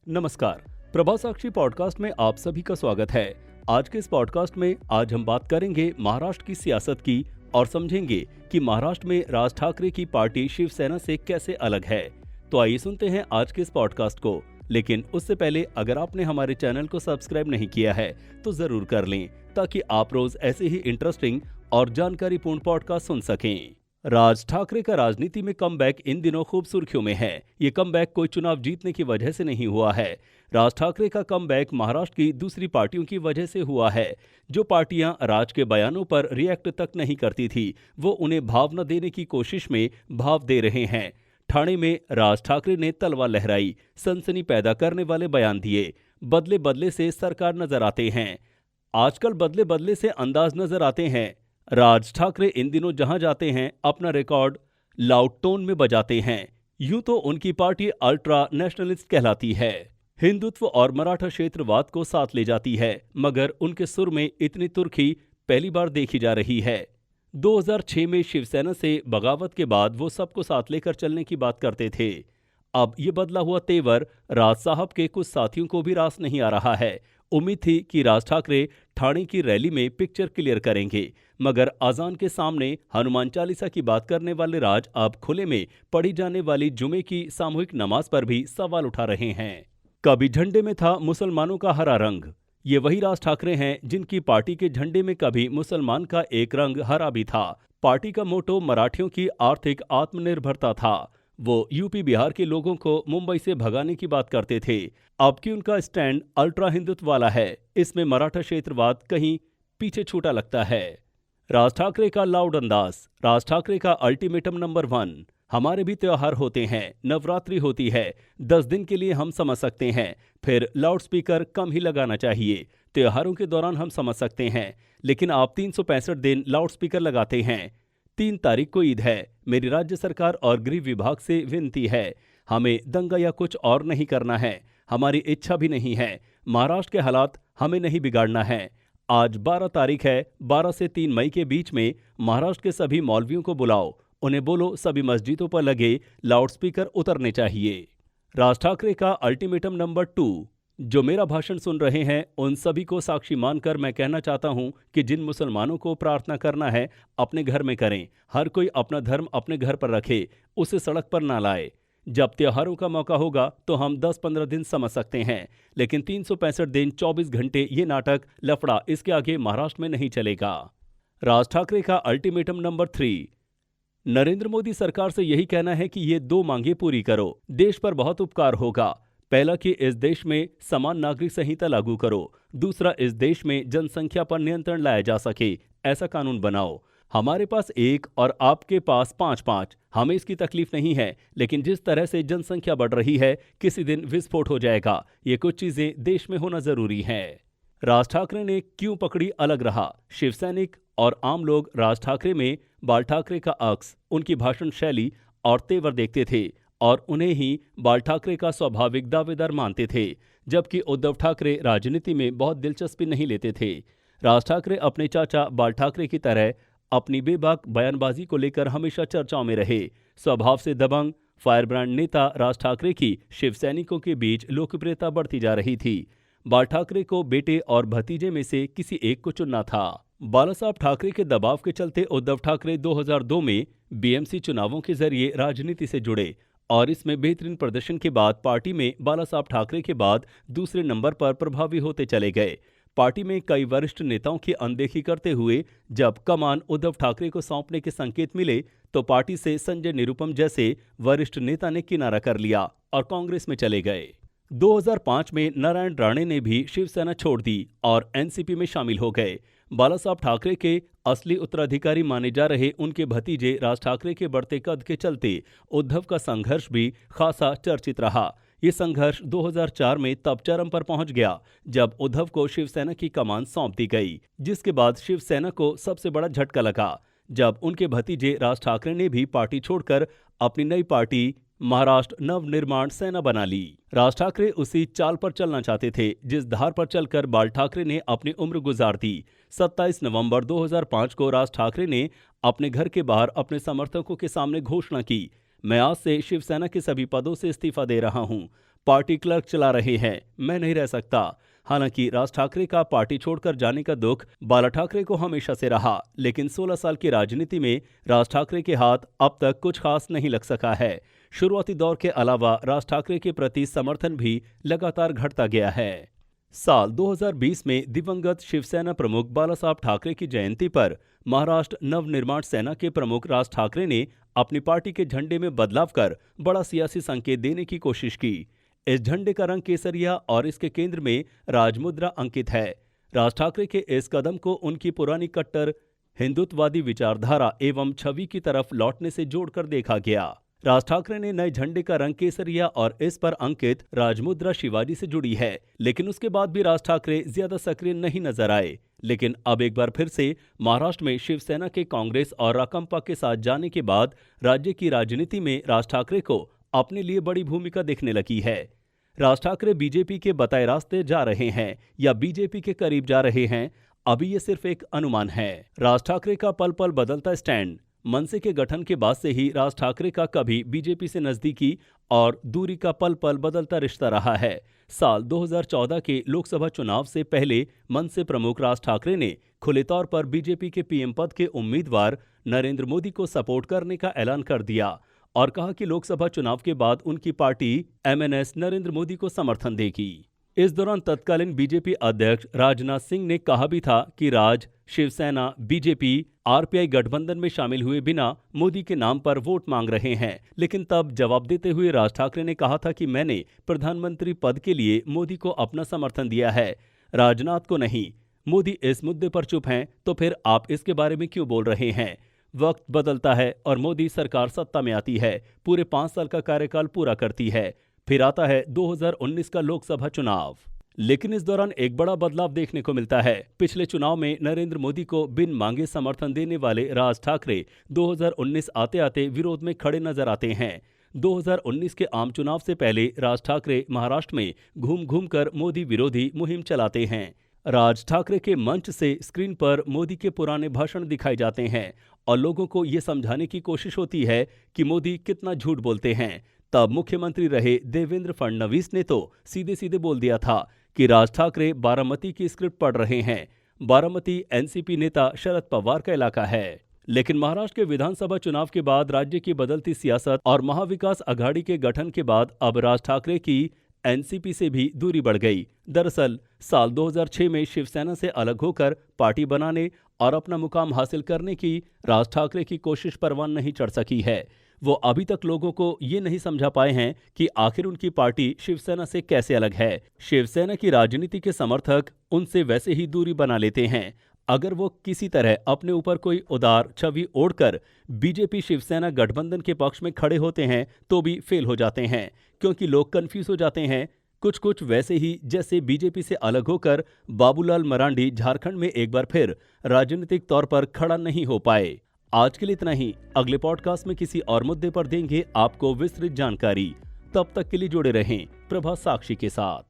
नमस्कार, प्रभा साक्षी पॉडकास्ट में आप सभी का स्वागत है। आज के इस पॉडकास्ट में आज हम बात करेंगे महाराष्ट्र की सियासत की और समझेंगे कि महाराष्ट्र में राज ठाकरे की पार्टी शिवसेना से कैसे अलग है। तो आइए सुनते हैं आज के इस पॉडकास्ट को। लेकिन उससे पहले अगर आपने हमारे चैनल को सब्सक्राइब नहीं किया है तो जरूर कर लें, ताकि आप रोज ऐसे ही इंटरेस्टिंग और जानकारीपूर्ण पॉडकास्ट सुन सकें। राज ठाकरे का राजनीति में कमबैक इन दिनों खूब सुर्खियों में है। ये कमबैक कोई चुनाव जीतने की वजह से नहीं हुआ है। राज ठाकरे का कमबैक महाराष्ट्र की दूसरी पार्टियों की वजह से हुआ है। जो पार्टियां राज के बयानों पर रिएक्ट तक नहीं करती थी, वो उन्हें भाव न देने की कोशिश में भाव दे रहे हैं। ठाणे में राज ठाकरे ने तलवार लहराई, सनसनी पैदा करने वाले बयान दिए। बदले बदले से सरकार नजर आते हैं। आजकल बदले बदले से अंदाज नजर आते हैं। राज ठाकरे इन दिनों जहां जाते हैं अपना रिकॉर्ड लाउड टोन में बजाते हैं। यूं तो उनकी पार्टी अल्ट्रा नेशनलिस्ट कहलाती है, हिंदुत्व और मराठा क्षेत्रवाद को साथ ले जाती है, मगर उनके सुर में इतनी तुर्की पहली बार देखी जा रही है। 2006 में शिवसेना से बगावत के बाद वो सबको साथ लेकर चलने की बात करते थे। अब ये बदला हुआ तेवर राज साहब के कुछ साथियों को भी रास नहीं आ रहा है। उम्मीद थी कि राज ठाकरे ठाणे की रैली में पिक्चर क्लियर करेंगे, मगर अजान के सामने हनुमान चालीसा की बात करने वाले राज अब खुले में पढ़ी जाने वाली जुमे की सामूहिक नमाज पर भी सवाल उठा रहे हैं। कभी झंडे में था मुसलमानों का हरा रंग। ये वही राज ठाकरे हैं जिनकी पार्टी के झंडे में कभी मुसलमान का एक रंग हरा भी था। पार्टी का मोटो मराठियों की आर्थिक आत्मनिर्भरता था। वो यूपी बिहार के लोगों को मुंबई से भगाने की बात करते थे। अब कि उनका स्टैंड अल्ट्रा हिंदुत्व वाला है, इसमें मराठा क्षेत्रवाद कहीं पीछे छूटा लगता है। राज ठाकरे का लाउड अंदाज, राज ठाकरे का अल्टीमेटम नंबर 1। हमारे भी त्योहार होते हैं, नवरात्रि होती है, 10 दिन के लिए हम समझ सकते हैं, फिर लाउडस्पीकर कम ही लगाना चाहिए। त्योहारों के दौरान हम समझ सकते हैं, लेकिन आप 365 दिन लाउडस्पीकर लगाते हैं। 3 तारीख को ईद है। मेरी राज्य सरकार और गृह विभाग से विनती है, हमें दंगा या कुछ और नहीं करना है। हमारी इच्छा भी नहीं है। महाराष्ट्र के हालात हमें नहीं बिगाड़ना है। आज 12 तारीख है। 12 से 3 मई के बीच में महाराष्ट्र के सभी मौलवियों को बुलाओ, उन्हें बोलो सभी मस्जिदों पर लगे लाउडस्पीकर उतरने चाहिए। राज ठाकरे का अल्टीमेटम नंबर 2। जो मेरा भाषण सुन रहे हैं उन सभी को साक्षी मानकर मैं कहना चाहता हूं कि जिन मुसलमानों को प्रार्थना करना है अपने घर में करें। हर कोई अपना धर्म अपने घर पर रखे, उसे सड़क पर ना लाए। जब त्योहारों का मौका होगा तो हम 10-15 दिन समझ सकते हैं, लेकिन 365 दिन 24 घंटे ये नाटक लफड़ा इसके आगे महाराष्ट्र में नहीं चलेगा। राज ठाकरे का अल्टीमेटम नंबर 3। नरेंद्र मोदी सरकार से यही कहना है कि ये 2 मांगे पूरी करो, देश पर बहुत उपकार होगा। पहला कि इस देश में समान नागरिक संहिता लागू करो। दूसरा, इस देश में जनसंख्या पर नियंत्रण लाया जा सके, ऐसा कानून बनाओ। हमारे पास 1 और आपके पास 5-5। हमें इसकी तकलीफ नहीं है, लेकिन जिस तरह से जनसंख्या बढ़ रही है किसी दिन विस्फोट हो जाएगा। ये कुछ चीजें देश में होना जरूरी है। राज ठाकरे ने क्यों पकड़ी अलग रहा? शिवसैनिक और आम लोग राज ठाकरे में बाल ठाकरे का अक्स, उनकी भाषण शैली और तेवर देखते थे और उन्हें ही बाल ठाकरे का स्वाभाविक दावेदार मानते थे, जबकि उद्धव ठाकरे राजनीति में बहुत दिलचस्पी नहीं लेते थे। राज ठाकरे अपने चाचा बाल ठाकरे की तरह अपनी बेबाक बयानबाजी को लेकर हमेशा चर्चाओं में रहे। स्वभाव से दबंग फायरब्रांड नेता राज ठाकरे की शिवसैनिकों के बीच लोकप्रियता बढ़ती जा रही थी। बाल ठाकरे को बेटे और भतीजे में से किसी एक को चुनना था। बालासाहब ठाकरे के दबाव के चलते उद्धव ठाकरे 2002 में बीएमसी चुनावों के जरिए राजनीति से जुड़े और इसमें बेहतरीन प्रदर्शन के बाद पार्टी में बालासाहब ठाकरे के बाद दूसरे नंबर पर प्रभावी होते चले गए। पार्टी में कई वरिष्ठ नेताओं की अनदेखी करते हुए जब कमान उद्धव ठाकरे को सौंपने के संकेत मिले तो पार्टी से संजय निरुपम जैसे वरिष्ठ नेता ने किनारा कर लिया और कांग्रेस में चले गए। 2005 में नारायण राणे ने भी शिवसेना छोड़ दी और एनसीपी में शामिल हो गए। बालासाहब ठाकरे के असली उत्तराधिकारी माने जा रहे उनके भतीजे राज ठाकरे के बढ़ते कद के चलते उद्धव का संघर्ष भी खासा चर्चित रहा। ये संघर्ष 2004 में तब चरम पर पहुंच गया जब उद्धव को शिवसेना की कमान सौंप दी गई, जिसके बाद शिवसेना को सबसे बड़ा झटका लगा जब उनके भतीजे राज ठाकरे ने भी पार्टी छोड़कर अपनी नई पार्टी महाराष्ट्र नवनिर्माण सेना बना ली। राज ठाकरे उसी चाल पर चलना चाहते थे जिस धार पर चलकर बाल ठाकरे ने अपनी उम्र गुजार दी। 27 नवंबर 2005 को राज ठाकरे ने अपने घर के बाहर अपने समर्थकों के सामने घोषणा की, मैं आज से शिवसेना के सभी पदों से इस्तीफा दे रहा हूं। पार्टी क्लर्क चला रहे हैं, मैं नहीं रह सकता। हालांकि राज ठाकरे का पार्टी छोड़कर जाने का दुख बाला ठाकरे को हमेशा से रहा, लेकिन 16 साल की राजनीति में राज ठाकरे के हाथ अब तक कुछ खास नहीं लग सका है। शुरुआती दौर के अलावा राज ठाकरे के प्रति समर्थन भी लगातार घटता गया है। साल 2020 में दिवंगत शिवसेना प्रमुख बाला साहब ठाकरे की जयंती पर महाराष्ट्र नवनिर्माण सेना के प्रमुख राज ठाकरे ने अपनी पार्टी के झंडे में बदलाव कर बड़ा सियासी संकेत देने की कोशिश की। इस झंडे का रंग केसरिया और इसके केंद्र में राजमुद्रा अंकित है। राज ठाकरे के इस कदम को उनकी पुरानी कट्टर हिंदुत्ववादी विचारधारा एवं छवि की तरफ लौटने से जोड़कर देखा गया। राज ठाकरे ने नए झंडे का रंग केसरिया और इस पर अंकित राजमुद्रा शिवाजी से जुड़ी है, लेकिन उसके बाद भी राज ठाकरे ज्यादा सक्रिय नहीं नजर आए। लेकिन अब एक बार फिर से महाराष्ट्र में शिवसेना के कांग्रेस और राकांपा के साथ जाने के बाद राज्य की राजनीति में राज ठाकरे को अपने लिए बड़ी भूमिका दिखने लगी है। राज ठाकरे बीजेपी के बताए रास्ते जा रहे हैं या बीजेपी के करीब जा रहे हैं, अभी ये सिर्फ एक अनुमान है। राज ठाकरे का पल पल बदलता स्टैंड। मनसे के गठन के बाद से ही राज ठाकरे का कभी बीजेपी से नजदीकी और दूरी का पल पल बदलता रिश्ता रहा है। साल 2014 के लोकसभा चुनाव से पहले मनसे प्रमुख राज ठाकरे ने खुले तौर पर बीजेपी के पीएम पद के उम्मीदवार नरेंद्र मोदी को सपोर्ट करने का ऐलान कर दिया और कहा कि लोकसभा चुनाव के बाद उनकी पार्टी एमएनएस नरेंद्र मोदी को समर्थन देगी। इस दौरान तत्कालीन बीजेपी अध्यक्ष राजनाथ सिंह ने कहा भी था कि राज, शिवसेना, बीजेपी, आरपीआई गठबंधन में शामिल हुए बिना मोदी के नाम पर वोट मांग रहे हैं। लेकिन तब जवाब देते हुए राज ठाकरे ने कहा था कि मैंने प्रधानमंत्री पद के लिए मोदी को अपना समर्थन दिया है, राजनाथ को नहीं। मोदी इस मुद्दे पर चुप हैं, तो फिर आप इसके बारे में क्यों बोल रहे हैं? वक्त बदलता है और मोदी सरकार सत्ता में आती है, पूरे 5 साल का कार्यकाल पूरा करती है, फिर आता है 2019 का लोकसभा चुनाव। लेकिन इस दौरान एक बड़ा बदलाव देखने को मिलता है। पिछले चुनाव में नरेंद्र मोदी को बिन मांगे समर्थन देने वाले राज ठाकरे 2019 आते आते विरोध में खड़े नजर आते हैं। 2019 के आम चुनाव से पहले राज ठाकरे महाराष्ट्र में घूम घूम कर मोदी विरोधी मुहिम चलाते हैं। राज ठाकरे के मंच से स्क्रीन पर मोदी के पुराने भाषण दिखाए जाते हैं और लोगों को ये समझाने की कोशिश होती है कि मोदी कितना झूठ बोलते हैं। तब मुख्यमंत्री रहे देवेंद्र फडणवीस ने तो सीधे सीधे बोल दिया था कि राज ठाकरे बारामती की स्क्रिप्ट पढ़ रहे हैं। बारामती एनसीपी नेता शरद पवार का इलाका है। लेकिन महाराष्ट्र के विधानसभा चुनाव के बाद राज्य की बदलती सियासत और महाविकास अघाड़ी के गठन के बाद अब राज ठाकरे की एनसीपी से भी दूरी बढ़ गई। दरअसल साल 2006 में शिवसेना से अलग होकर पार्टी बनाने और अपना मुकाम हासिल करने की राज ठाकरे की कोशिश परवान नहीं चढ़ सकी है। वो अभी तक लोगों को ये नहीं समझा पाए हैं कि आखिर उनकी पार्टी शिवसेना से कैसे अलग है। शिवसेना की राजनीति के समर्थक उनसे वैसे ही दूरी बना लेते हैं। अगर वो किसी तरह अपने ऊपर कोई उदार छवि ओढ़कर बीजेपी शिवसेना गठबंधन के पक्ष में खड़े होते हैं तो भी फेल हो जाते हैं, क्योंकि लोग कंफ्यूज हो जाते हैं। कुछ वैसे ही जैसे बीजेपी से अलग होकर बाबूलाल मरांडी झारखंड में एक बार फिर राजनीतिक तौर पर खड़ा नहीं हो पाए। आज के लिए इतना ही। अगले पॉडकास्ट में किसी और मुद्दे पर देंगे आपको विस्तृत जानकारी। तब तक के लिए जुड़े रहें प्रभात साक्षी के साथ।